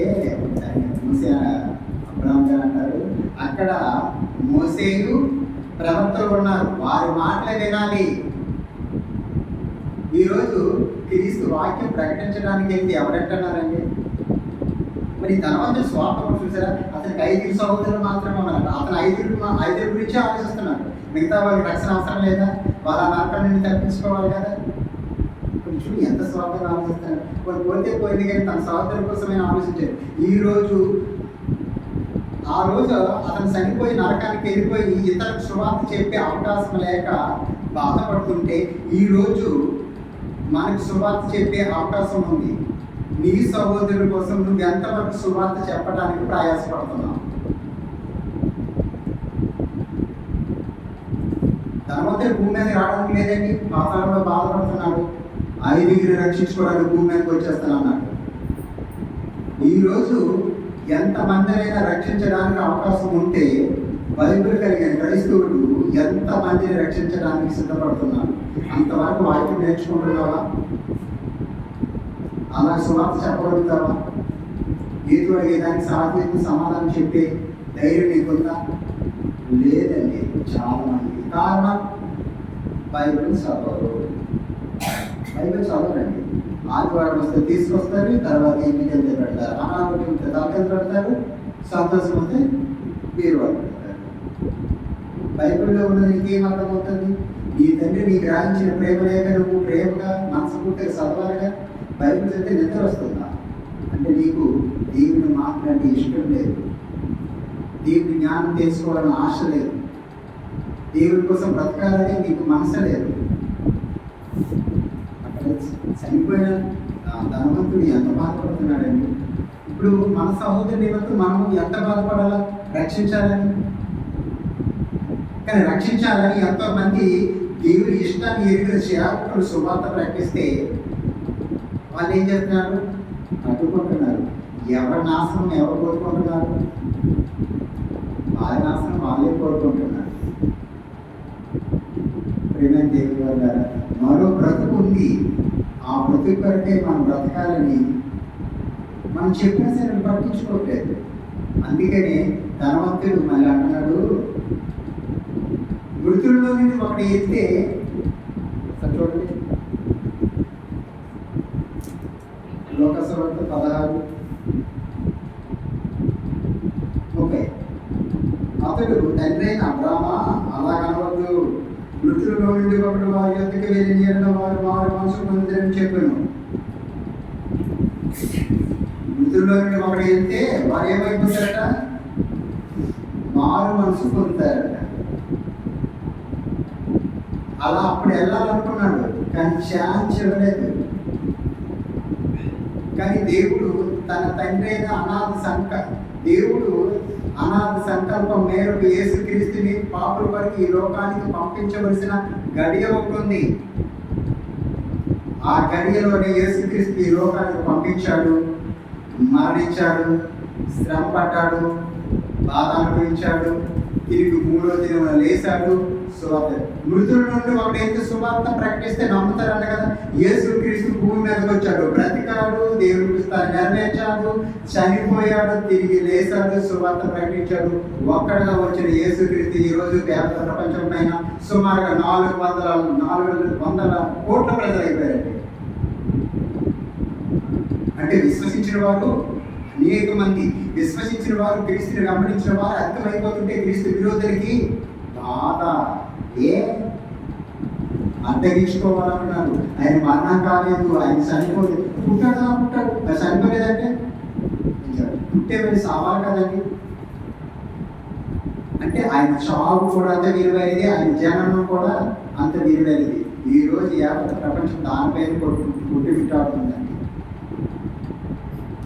మోసే అబ్రహాం గారు అంటారు అక్కడ మోసేయు ప్రవక్తలు ఉన్నారు, వారి మాటలే వినాలి. ఈరోజు క్రీస్తు వాక్యం ప్రకటించడానికి వెళ్తే ఎవరంటున్నారండి? మరి ధనవంతుడు స్వార్థం చూసారా, అతనికి 5 సహోదరులు మాత్రమే ఉన్నారు. అతను 5 గురించి ఆలోచిస్తున్నాడు. మిగతా వాళ్ళకి రక్షణ అవసరం లేదా? వాళ్ళ నరకం నుండి తప్పించుకోవాలి కదా. కొంచెం ఎంత స్వార్థంగా ఆలోచిస్తున్నారు. వాళ్ళు పోతే పోయింది కానీ తన సహోదరుల కోసమైనా ఆలోచించారు. ఆ రోజు అతను చనిపోయి నరకానికి వెళ్ళిపోయి ఇతరులకు సువార్త చెప్పే అవకాశం లేక బాధపడుతుంటే ఈరోజు మనకు సువార్త చెప్పే అవకాశం ఉంది. నీ సహోదరుల కోసం నువ్వు ఎంతవరకు సువార్త చెప్పడానికి ప్రయాసపడుతున్నావు? తర్వాత భూమి మీద రావడానికి లేదండి, పాతాళంలో బాధపడుతున్నాడు. 5 రక్షించుకోవడానికి భూమి మీదకి వచ్చేస్తానన్నాడు. ఈరోజు ఎంతమందినైనా రక్షించడానికి అవకాశం ఉంటే బైబిల్ కలిగిన క్రైస్తవుడు ఎంతమందిని రక్షించడానికి సిద్ధపడుతున్నాడు? అంతవరకు వాక్యం నేర్చుకుంటున్నావా? అలా సువార్త చెప్పగలుగుతావా? ఏదో అడిగేదానికి సాధ్యత సమాధానం చెప్పే ధైర్యం నీకుందా? లేదండి చాలా మంది. కారణం బైబిల్ చదవరండి. ఆదివారం వస్తే తీసుకొస్తారు, తర్వాత ఇంటికి వెళ్తే పెడతారు. అనారోగ్యం వస్తే తలకెళ్ళి పెడతారు, సంతోషం వస్తే మీరు వాళ్ళు పెడతారు. బైబిల్లో ఉన్నది నీకేం అర్థమవుతుంది? నీ తండ్రి నీకు రాయించిన ప్రేమ లేక నువ్వు ప్రేమగా మనస్ఫూర్తిగా చదవాలిగా. బైబిల్ చదివితే నిద్ర వస్తుందా? అంటే నీకు దేవుని మాట్లాడే ఇష్టం లేదు, దేవుని జ్ఞానం తెలుసుకోవాలని ఆశ లేదు, దేవుని కోసం బ్రతకాలని నీకు మనసు లేదు. అక్కడ చనిపోయిన ధనవంతుడు ఎంత బాధపడుతున్నాడండి. ఇప్పుడు మన సహోదరు నిమిత్తం మనం ఎంత బాధపడాలా? రక్షించాలని. కానీ రక్షించాలని ఎంతోమంది దేవుని ఇష్టాన్ని ఎరిగిన సేవకులు సువార్త ప్రకటిస్తే వాళ్ళు ఏం చేస్తున్నారు? అడ్డుకుంటున్నారు. ఎవరి నాశనం ఎవరు కోరుకుంటున్నారు? వారి నాశనం వాళ్ళే కోరుకుంటున్నారు. ప్రేమ దేవుని వల్ల మరో బ్రతుకు ఉంది. ఆ బ్రతుకు కొరకే మనం బ్రతకాలని మనం చెప్పిన సరే పట్టించుకోవట్లేదు. అందుకనే ధనవంతుడు మళ్ళీ అంటున్నాడు, మృతుల్లో నుంచి ఒకటి ఎత్తే చూడండి లోకసభ 16:30 అతడు తండ్రి అయిన అబ్రామా అలా కనవద్దు, మృతుల్లో నుండి ఒకడు వారి యొద్దకు వెళ్ళి నీళ్ళలో వారి మనసు పొందిందని చెప్పాను. మృతుల్లో నుండి ఒకటి వెళ్తే వారు ఏమైపోతారట? మారు మనసు పొందుతారట. అలా అప్పుడు వెళ్ళాలనుకున్నాడు, కానీ ఛాన్స్ ఇవ్వలేదు. కానీ దేవుడు తన తండ్రి అయిన దేవుడు అనాథ సంకల్పం మేరకు యేసుక్రీస్తుని పాపుల వరకు ఈ లోకానికి పంపించవలసిన గడియ ఉంటుంది. ఆ గడియలోనే యేసుక్రీస్తు ఈ లోకానికి పంపించాడు, మరణించాడు, శ్రమ పడ్డాడు, బాధ అనుభవించాడు, తిరిగి 3వ దినమున లేచాడు. సువార్త మృతుల నుండి ఒకటి ఎంత సువార్త ప్రకటిస్తే నమ్ముతారన్న కదా. యేసుక్రీస్తు భూమి మీదకి వచ్చాడు, బ్రతికాడు, దేవుడికి స్థానం నెరవేర్చాడు, చనిపోయాడు, తిరిగి లేచాడు, సువార్త ప్రకటించాడు. ఒక్కడగా వచ్చిన యేసుక్రీస్తు ఈ రోజు ప్రపంచం పైన సుమారుగా 400 కోట్ల ప్రజలు అయిపోయారండి. అంటే విశ్వసించిన వారు అనేక మంది, విశ్వసించిన వారు, క్రీస్తుని గమనించిన వారు అర్థమైపోతుంటే క్రీస్తు విరోధులకి బాధ. అంతరించుకోవాలనుకున్నారు. ఆయన మరణం కాలేదు, ఆయన చనిపోలేదు. పుట్టాడు, మరి చనిపోలేదంటే పుట్టే వెళ్ళి సావాలి కదండి. అంటే ఆయన చావు కూడా అంత విలువైనది, ఆయన జననం కూడా అంత విలువైనది. ఈరోజు యావత్ ప్రపంచం దానిపైన కొట్టుమిట్టాడుతుందండి.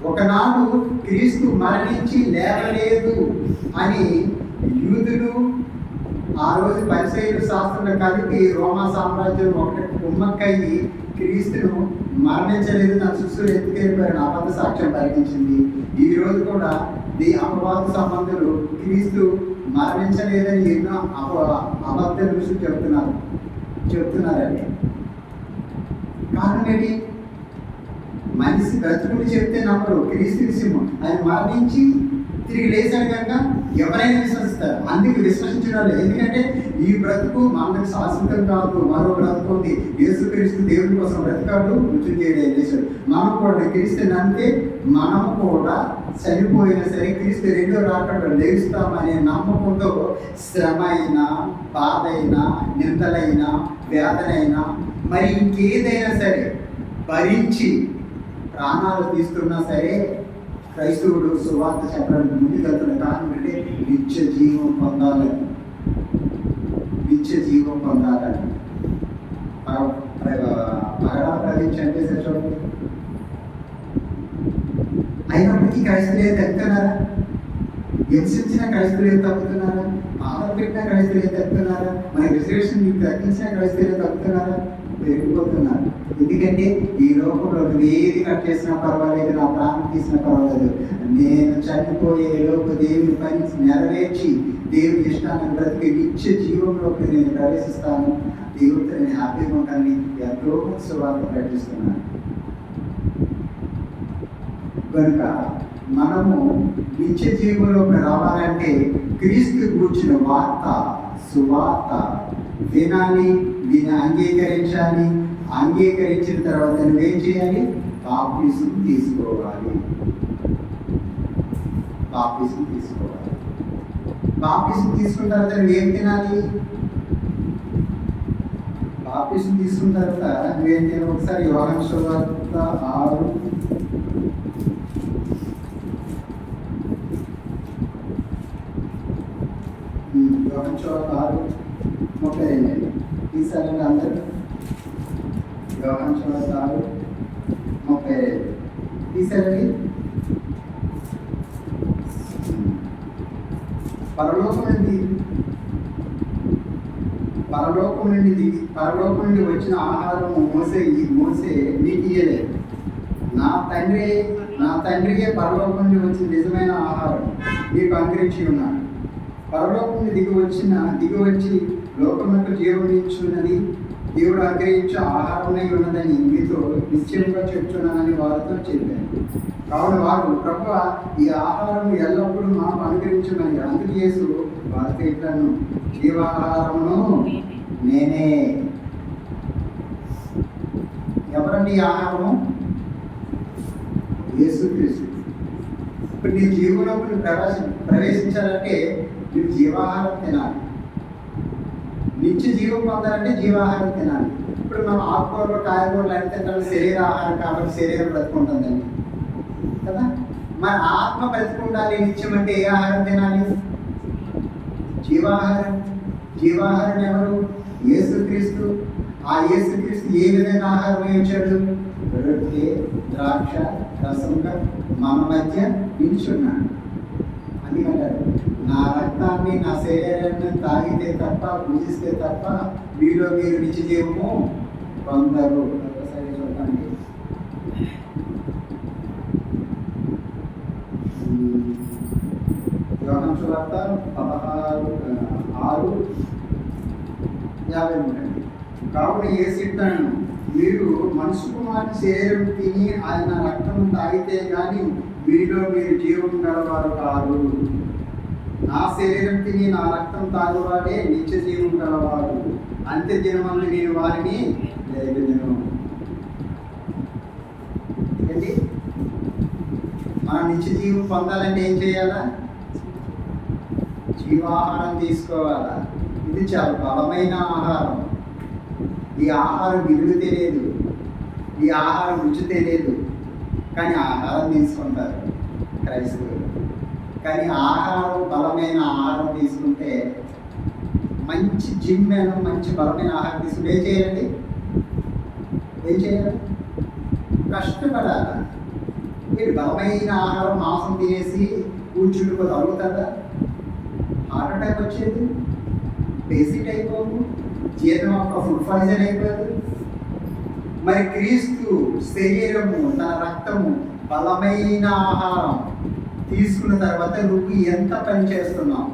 ఒకనాడు క్రీస్తు మరణించి లేవలేదు అని యూదులు, ఆ రోజు పరిసయ్యులు, శాస్త్రులు కలిపి రోమా సామ్రాజ్యం ఒకటి కుమ్మక్కయ్యి క్రీస్తును మరణించలేదు, తన శిష్యులు ఎత్తుకెళ్ళిపోయిన అబద్ధ సాక్ష్యం కలిగించింది. ఈ రోజు కూడా అపవాద సంబంధులు క్రీస్తు మరణించలేదని ఎన్నో అబద్ధ ఋషులు చెప్తున్నారండి. కారణం ఏంటి? మనిషి బ్రతుకుని చెప్తే నమ్మరు. క్రీస్తు విషయము ఆయన మరణించి తిరిగి లేచాడు కనుక ఎవరైనా విశ్వసిస్తారు. అందుకు విశ్వసించిన వాళ్ళు, ఎందుకంటే ఈ బ్రతుకు మనకు శాశ్వతం కాదు, మరో బ్రతుకు ఉంది. యేసుక్రీస్తు దేవుని కోసం బ్రతికాడు, మృత్యుంజయుడై లేచాడు. మనం కూడా క్రీస్తు నమ్మితే మనం కూడా చనిపోయినా సరే క్రీస్తు రెండో రాకడ లేస్తామనే నమ్మకంతో శ్రమ అయినా, బాధ అయినా, నిందలైనా, వేదనైనా, మరి ఇంకేదైనా సరే భరించి ప్రాణాలు తీస్తున్నా సరే క్రైస్తవుడు సువార్త చెప్పడానికి ముందుకెళ్తున్న కారణం అంటే నిత్య జీవం పొందాలని. పగడా ప్రవేశించంటే చూడండి. అయినప్పటికీ క్రైస్తవులు తగ్గుతున్నారా? హింసించిన క్రైస్తవులు తగ్గుతున్నారా? ఆధారపెట్టిన క్రైస్తవులు తగ్గుతున్నారా? మన రిజర్వేషన్ తగ్గించిన క్రైస్తవులు తగ్గుతున్నారా? పెరిగిపోతున్నారు. ఎందుకంటే ఈ లోకంలో ఏది కట్ చేసినా పర్వాలేదు, నా ప్రాణం తీసినా పర్వాలేదు, నేను చనిపోయే లోపు దేవుని పని నెరవేర్చి దేవుని ఇష్టాన్ని బ్రతికి నిత్య జీవంలోకి నేను ప్రవేశిస్తాను, దేవుడితో నేను హ్యాపీగా ఉంటానని ఎంతో సువార్త ప్రకటిస్తున్నాను. కనుక మనము నిత్య జీవంలోకి రావాలంటే క్రీస్తు గూర్చిన సువార్త వినాలి, అంగీకరించాలి. అంగీకరించిన తర్వాత నువ్వేం చేయాలి? బాప్టిజం తీసుకోవాలి. బాప్టిజం తీసుకున్న తర్వాత నువ్వేం తినాలి? బాప్టిజం తీసుకున్న తర్వాత నువ్వేం తినాలి? ఒకసారి యోహాను సువార్త 6 6:32 ఈసారి అందరూ యోహాను సువార్త 6:32 ఈసారి పరలోకం నుండి వచ్చిన ఆహారం మోసే నీకు ఇయ్యలేదు. నా తండ్రియే పరలోకం నుండి వచ్చిన నిజమైన ఆహారం నీకు అనుగ్రహించి ఉన్నాడు. పరలోకం నుండి దిగి వచ్చి లోకమునకు జీవనిచ్చున్నది దేవుడు అనుగ్రహించే ఆహారమై ఉన్నదని మీతో నిశ్చయంగా చెప్తున్నానని వారితో చెప్పాను. కావున వారు, ప్రభువా, ఈ ఆహారం ఎల్లప్పుడూ మాకు అనుగ్రహించమని. అందుకు యేసు వారితో ఇట్లను, జీవాహారమును నేనే. ఎవరండి ఈ ఆహారము? యేసుక్రీస్తు. ఇప్పుడు నీ జీవంలోకి ప్రవేశించాలంటే నువ్వు జీవాహారం తినాలి. నిత్య జీవం పొందాలంటే జీవాహారం తినాలి. ఇప్పుడు మనం ఆకుకూరలు, కాయగూరలు అని తింటాం, శరీరాహారం కాబట్టి శరీరం బ్రతుకుంటుందండి కదా. మన ఆత్మ బ్రతుకుండాలి నిత్యం అంటే ఏ ఆహారం తినాలి? జీవాహారం. జీవాహారం ఎవరు? యేసుక్రీస్తు. ఆ యేసుక్రీస్తు ఏ విధంగా ఆహారం ఇచ్చాడు? రొట్టె ద్రాక్ష రసంగా మన మధ్య నిల్చున్నాడు. అందుకంటారు, నా రక్తాన్ని నా శరీరాన్ని తాగితే తప్ప పూజిస్తే తప్ప మీలో మీరు నిత్య జీవము పొందరు. ఒకసారి చూడండి. యోహాను సువార్త 16:6-53. కావున యేసంటాను, మీరు మనుషు కుమారుని శరీరం తిని ఆయన రక్తం తాగితే కానీ మీలో మీరు జీవం గలవారు కాదు. నా శరీరం తిని నా రక్తం తాగువాడే నిత్య జీవం గలవాడు. అంత్య దినమందు నేను వారిని లేదను. ఏంటి? మనం నిత్య జీవం పొందాలంటే ఏం చేయాలా? జీవాహారం తీసుకోవాలా. ఇది చాలా బలమైన ఆహారం. ఈ ఆహారం విలువ తెలియదు, ఈ ఆహారం రుచి తెలియదు, కానీ ఆహారం తీసుకుంటారు క్రైస్తవులు. కానీ ఆహారం, బలమైన ఆహారం తీసుకుంటే, మంచి జిమ్ మంచి బలమైన ఆహారం తీసుకుంటే ఏం చేయాలి? కష్టపడాలి. మీరు బలమైన ఆహారం మాంసం తినేసి కూర్చుండిపోతే అరుగుతుందా? హార్ట్ అటాక్ వచ్చేది, బేసిక్ అయిపోదు, జీర్ణం ఒక ఫుడ్ పాయిజన్ అయిపోదు. మరి క్రీస్తు శరీరము, తన రక్తము బలమైన ఆహారం తీసుకున్న తర్వాత నువ్వు ఎంత పని చేస్తున్నావు?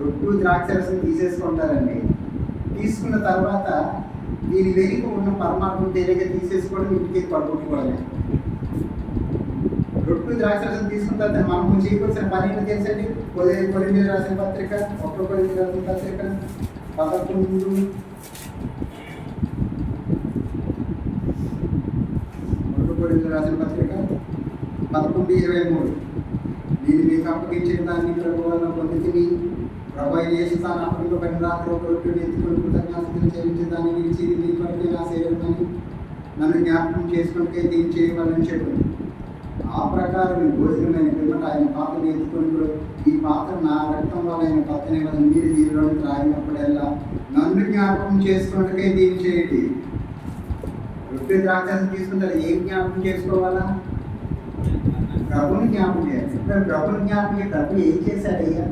రొట్టు ద్రాక్షరసం తీసేసుకుంటారండి. తీసుకున్న తర్వాత దీని వెనుక ఉన్న పరమాత్మ తేలిక తీసేసుకోవడం, ఇంటికి పడుకోవడమే. రొట్టు ద్రాక్షరసం తీసుకున్న తర్వాత మనం చేయవలసిన పని ఏంటో తెలుసండి. కొరింథీయులకు రాసిన పత్రిక 1 కొరింథీయులకు రాసిన పత్రిక 11:23. నేను మీకు అప్పగించిన దాన్ని ప్రభు వల్ల పొందితిని. ప్రభు అయిన యేసు తాను అప్పగింపబడిన రాత్రి ఒక రొట్టెను ఎత్తుకొని కృతజ్ఞతలు చెల్లించి దాన్ని విడిచి, ఇది మీ కొరకే నా శరీరం అని నన్ను జ్ఞాపకం చేసుకుంటే దీన్ని చేయవాలని చెప్పాను. ఆ ప్రకారం భోజనమైన పిల్లట ఆయన పాత్రను ఎత్తుకొని, ఈ పాత్ర నా రక్తం వల్ల ఆయన పత్తనే వల్ల మీరు దీనిలో త్రాగినప్పుడల్లా నన్ను జ్ఞాపకం చేసుకుంటే దీన్ని చేయండి. రొట్టె ద్రాక్షరసం తీసుకుంటారు. ఏం జ్ఞాపకం చేసుకోవాలా? ప్రభుని జ్ఞాపకం చేయాలి. ప్రభుని జ్ఞాపకం, ప్రభు ఏం చేశాడయ్యా?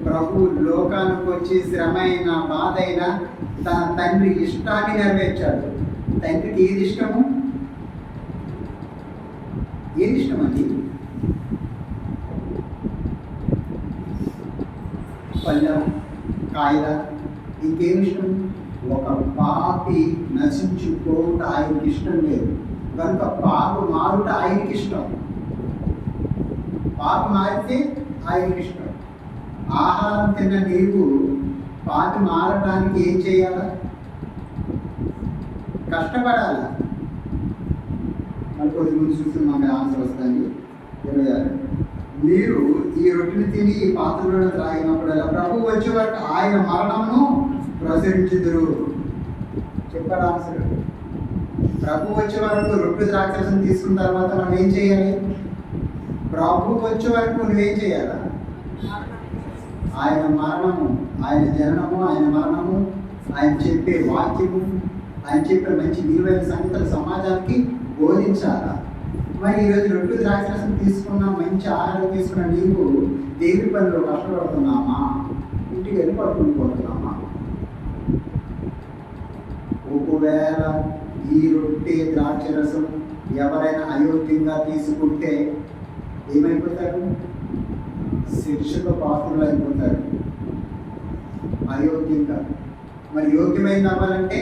ప్రభు లోకానికి వచ్చి శ్రమ అయినా బాధ అయినా తన తండ్రి ఇష్టాన్ని నెరవేర్చాడు. తండ్రికి ఏది ఇష్టము? ఏది ఇష్టం అండి? పళ్ళ, కాయల, ఇంకేమి ఇష్టం? ఒక పాపి నశించుకోవట ఆయనకి ఇష్టం లేదు. కనుక పాపి మారుట ఆయనకి ఇష్టం. పాపి మారితే ఆయనకి ఇష్టం. ఆహారం తిన్న నీవు పాపి మారడానికి ఏం చేయాలా? కష్టపడాలా. మరి కొద్ది ముందు చూస్తే మాకు ఆన్సర్ వస్తుంది. 26. మీరు ఈ రొట్టెని తిని ఈ పాత్రలో త్రాగినప్పుడల్లా ప్రభు వచ్చే వరకు ఆయన మరణమును ప్రచురించుదురు. చెప్పాడు ఆన్సర్. ప్రభు వచ్చే వరకు రొట్టె ద్రాక్షరసం తీసుకున్న తర్వాత మనం ఏం చేయాలి? ప్రభు వచ్చే వరకు నువ్వేం చేయాలా? ఆయన మరణము, ఆయన జననము, ఆయన మరణము, ఆయన చెప్పే వాక్యము, ఆయన చెప్పే మంచి విలువైన సంగతులు సమాజానికి బోధించాలా. మరి ఈరోజు రొట్టె ద్రాక్షరసం తీసుకున్న, మంచి ఆహారం తీసుకున్న నీవు దేవుడి పనిలో కష్టపడుతున్నామా? ఇంటికి వెళ్ళి పడుకుని పోతున్నామా? ఒకవేళ ఈ రొట్టె ద్రాక్షరసం ఎవరైనా అయోగ్యంగా తీసుకుంటే ఏమైపోతారు? శిక్షకు పాత్రలు అయిపోతారు అయోగ్యంగా. మరి యోగ్యమైన అవ్వాలంటే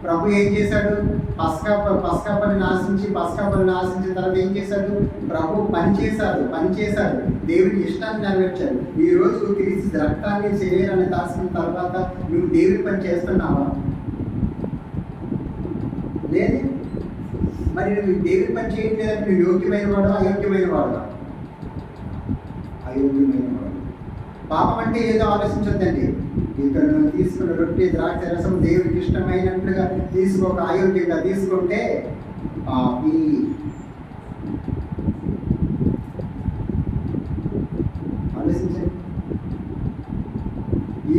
ప్రభు ఏం చేశాడు? పస్కా పల్లిని ఆశించిన తర్వాత ఏం చేశాడు? ప్రభు పని చేశాడు, దేవుని ఇష్టాన్ని నెరవేర్చాడు. ఈ రోజు క్రీస్తు రక్తాన్ని శరీరాన్ని దాచుకున్న తర్వాత నువ్వు దేవుని పని చేస్తున్నావా? లేదు. మరి నువ్వు దేవుని పని చేయట్లేదంటే నువ్వు యోగ్యమైన వాడు, అయోగ్యమైన వాడు. పాపం అంటే ఏదో ఆలోచించొద్దండి. ఇక్కడ నువ్వు తీసుకున్న రొట్టె ద్రాక్షరసం దేవుడికి ఇష్టమైనట్లుగా తీసుకోక, అయోగ్యంగా తీసుకుంటే పాపి.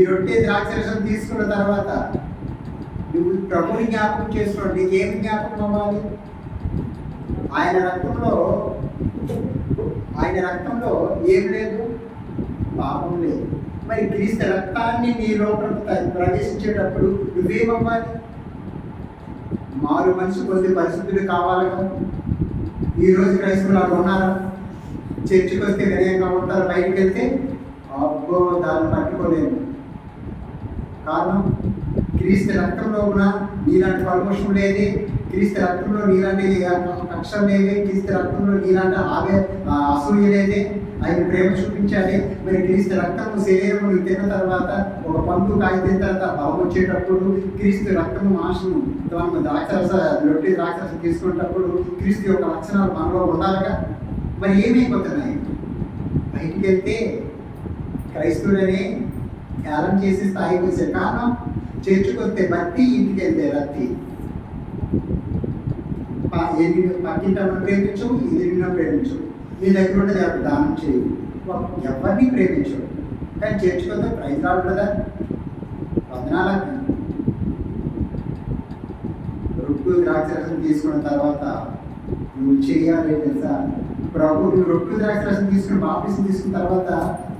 రొట్టె ద్రాక్షరసం తీసుకున్న తర్వాత నువ్వు ప్రభుని జ్ఞాపకం చేసుకోండి. నీకేమి జ్ఞాపకం అవ్వాలి? ఆయన రక్తంలో ఏం లేదు, పాపం లేదు. మరి క్రీస్తు రక్తాన్ని నీ లోపల ప్రవేశించేటప్పుడు నువ్వేమవ్వాలి? మారు మనసు పొంది పరిస్థితులు కావాలిగా. ఈరోజు క్రైస్తవులు అలా ఉన్నారా? చర్చికి వస్తే వినయంగా ఉంటారు, బయటికి వెళ్తే అబ్బో దాన్ని పట్టుకోలేము. కారణం క్రీస్తు రక్తంలో ఉన్న నీలాంటి పరమోషం లేదే, క్రీస్తు రక్తంలో నీలాంటి కక్షం లేదే, క్రీస్తు రక్తంలో నీలాంటి అసూయ లేదే. ఆయన ప్రేమ చూపించాలి. మరి క్రీస్తు రక్తము శరీరము తిన్న తర్వాత ఒక పండు కాయ తిన్న తర్వాత బలం వచ్చేటప్పుడు క్రీస్తు రక్తము మాంసము రొట్టె ద్రాక్షరసం తీసుకునేటప్పుడు క్రీస్తు యొక్క లక్షణాలు మనలో ఉండాలిగా. మరి ఏమైపోతున్నాయి? బయటికి వెళ్తే క్రైస్తవులని ధ్యానం చేసి స్థాయికి వచ్చే కారణం చర్చకు వస్తే బట్టి, ఇంటికి వెళ్తే రత్తి. పక్కింటను ప్రేమించు, ఎదిరిన ప్రేమించు, నీ దగ్గర ఉన్నది దానం చేయు, ఎవరిని ప్రేమించు. కానీ చర్చకు వస్తే ప్రైజ్ రావు కదా. వందనాలకి రొట్టు ద్రాక్షరసం తీసుకున్న తర్వాత నువ్వు చేయాలి తెలుసా? నువ్వు రొట్టు ద్రాక్షరసం తీసుకుని బాప్తిసం తీసుకున్న తర్వాత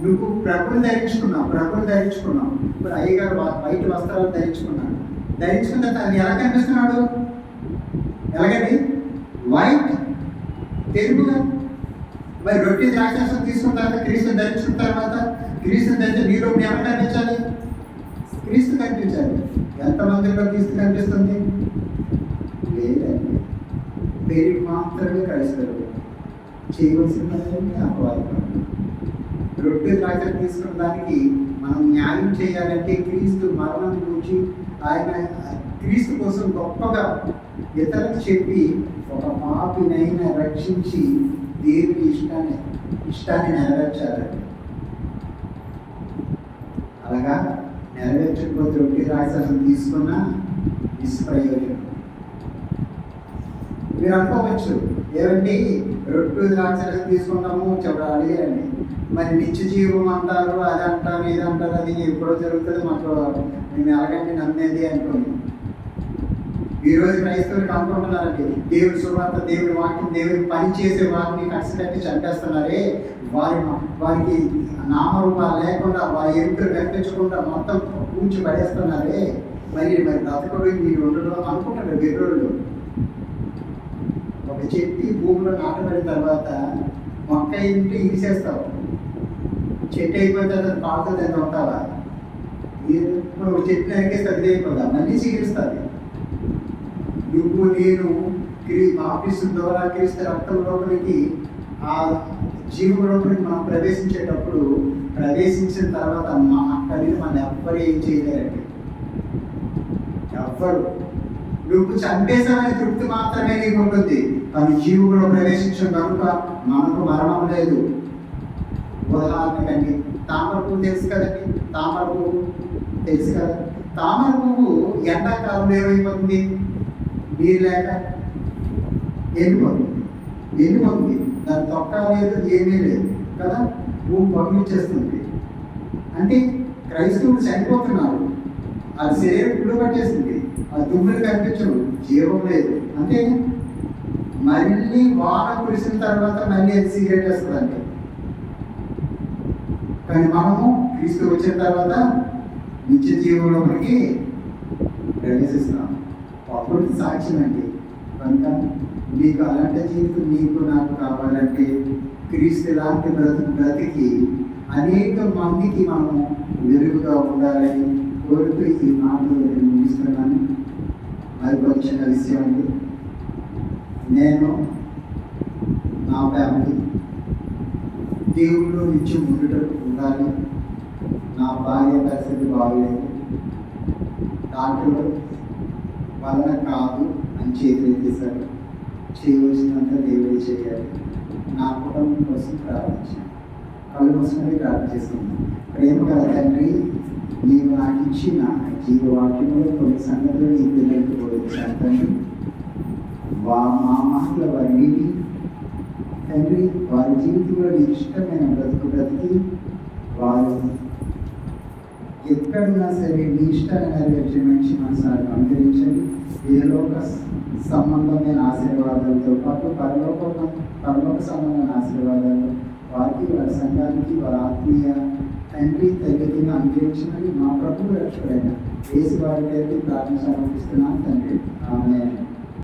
నువ్వు ప్రభుని ధరించుకున్నావు. ఇప్పుడు అయ్యగారు వైట్ వస్త్రాలు ధరించుకున్నాడు. ధరించుకున్న తర్వాత అది ఎలా కనిపిస్తున్నాడు? ఎలాగండి? వైట్, తెలుగుగా. మరి రొట్టె ద్రాక్షరసం తీసుకున్న తర్వాత క్రీస్తుని ధరించుకున్న తర్వాత క్రీస్తుని ధరిస్తే నీలో ఎవరు కనిపించాలి? క్రీస్తు కనిపించాలి. ఎంతమందిలో క్రీస్తు కనిపిస్తుంది? లేదండి. పేరుకి మాత్రమే క్రైస్తవులు. చేయవలసిన అపవాదం. రొట్టె ద్రాక్ష తీసుకున్న దానికి మనం న్యాయం చేయాలంటే క్రీస్తు మరణం గురించి ఆయన క్రీస్తు కోసం గొప్పగా ఇతరులకు చెప్పి ఒక పాపినైనా రక్షించి దేవుని ఇష్టాన్ని నెరవేర్చాలండి. అలాగా నెరవేర్చకపోతే రొట్టె ద్రాక్షరసం తీసుకున్నా నిష్ప్రయోజనం. మీరు అనుకోవచ్చు, ఏమండి రొట్టె ద్రాక్షరసం తీసుకుంటాము చెప్పడం అడిగారండి, మరి నిత్య జీవం అంటారు, అది అంటారు, ఇది అంటారు, అది ఎప్పుడో జరుగుతుంది, మాకు నేను ఎలాగంటే నమ్మేది అనుకోండి. ఈరోజు క్రైస్తవులకు అనుకుంటున్నారండి, దేవుడి సువార్త, దేవుడి వాక్యం, దేవుడి పని చేసే వారిని కట్టి చంపేస్తున్నారే, వారికి నామరూపాలు లేకుండా, వారి ఎరుకలు కనిపించకుండా మొత్తం కూర్చి పడేస్తున్నారే, మరి బ్రతకడు మీరు ఉండడం అనుకుంటారు. బెర్రోళ్ళు ఒక చెట్టు భూమిలో నాటబడిన తర్వాత మొక్క ఏంటి ఇరిసేస్తావు, చెట్టు అయిపోయిన తర్వాత పాడుతుంది ఎంత ఉంటావా? నువ్వు చెట్టు నరికేస్తే అది అయిపోదా, మళ్ళీ చిగురిస్తుంది. నువ్వు నేను బాప్తిసం ద్వారా క్రీస్తు రక్తం లోపలికి, ఆ జీవం లోపలికి మనం ప్రవేశించేటప్పుడు ప్రవేశించిన తర్వాత అక్కడి మనం ఎవ్వరు ఏం చేయలేరండి. ఎవ్వరు. నువ్వు చంపేశామనే తృప్తి మాత్రమే నీకు ఉంటుంది, కానీ జీవులో ప్రవేశించడం కనుక మనకు మరణం లేదు. ఉదాహరణకండి తామర పువ్వు తెలుసు కదండి, తామర పువ్వు తెలుసు కదా. తామర పువ్వు ఎండాకాలంలో ఏమైపోతుంది? నీరు లేక ఎండిపోతుంది. దాని తొక్క లేదు, ఏమీ లేదు కదా, భూమి పంపించేస్తుంది. అంటే క్రైస్తవులు చనిపోతున్నారు, ఆ శరీరం పుళ్ళు పట్టేసింది, ఆ దుమ్ములు కనిపించవు, జీవం లేదు. అంటే మళ్ళీ వాన కురిసిన తర్వాత మళ్ళీ అది సిగరెట్ వేస్తుందండి. కానీ మనము క్రీస్తు వచ్చిన తర్వాత నిత్య జీవంలోకి ప్రవేశిస్తున్నాం. అప్పుడు సాక్ష్యం అండి. కనుక మీకు అలాంటి జీవితం నీకు నాకు కావాలంటే క్రీస్తు లాంటి బ్రతికి అనేక మందికి మనము వెలుగుగా ఉండాలని కోరుతూ ఈ మాటలు నేను ముగిస్తున్నాను. మరి వచ్చిన విషయం అండి, నేను నా ఫ్యామిలీ దేవుళ్ళు నిత్యం ఉండాలి. నా భార్య పరిస్థితి బాగలేదు, డాక్టర్లు వలన కాదు అని చేతులెత్తేశారు. చేయవలసినంత దేవుడే చేయాలి. నా కుటుంబం కోసం ప్రార్థించాను, కళ్ళు కోసమే ప్రార్థన చేసుకున్నాను. ప్రేమ గల తండ్రి, నీవు నాకు ఇచ్చిన జీవవాక్యంలో కొన్ని సంగతులు నీ పిల్లలకు బోధించాను తండ్రి. మా మాటల వారిని తండ్రి, వారి జీవితంలో నీ ఇష్టమైన బ్రతికి వారు ఎక్కడ ఎక్కడున్నా సరే మీ ఇష్టాన్ని నెరవేర్చే మంచి మనసాన్ని అనుగ్రహించండి. ఏలోక సంబంధమైన ఆశీర్వాదాలతో పాటు పరలోక సంబంధమైన ఆశీర్వాదాలు వారికి, వారి సంఘానికి, వారి ఆత్మీయ తండ్రి తల్లిని అనుగ్రహించమని మా ప్రభు రక్షకుడైన యేసు వారి పేరుకి ప్రార్థన సమర్పిస్తున్నాను తండ్రి. ఆమేన్.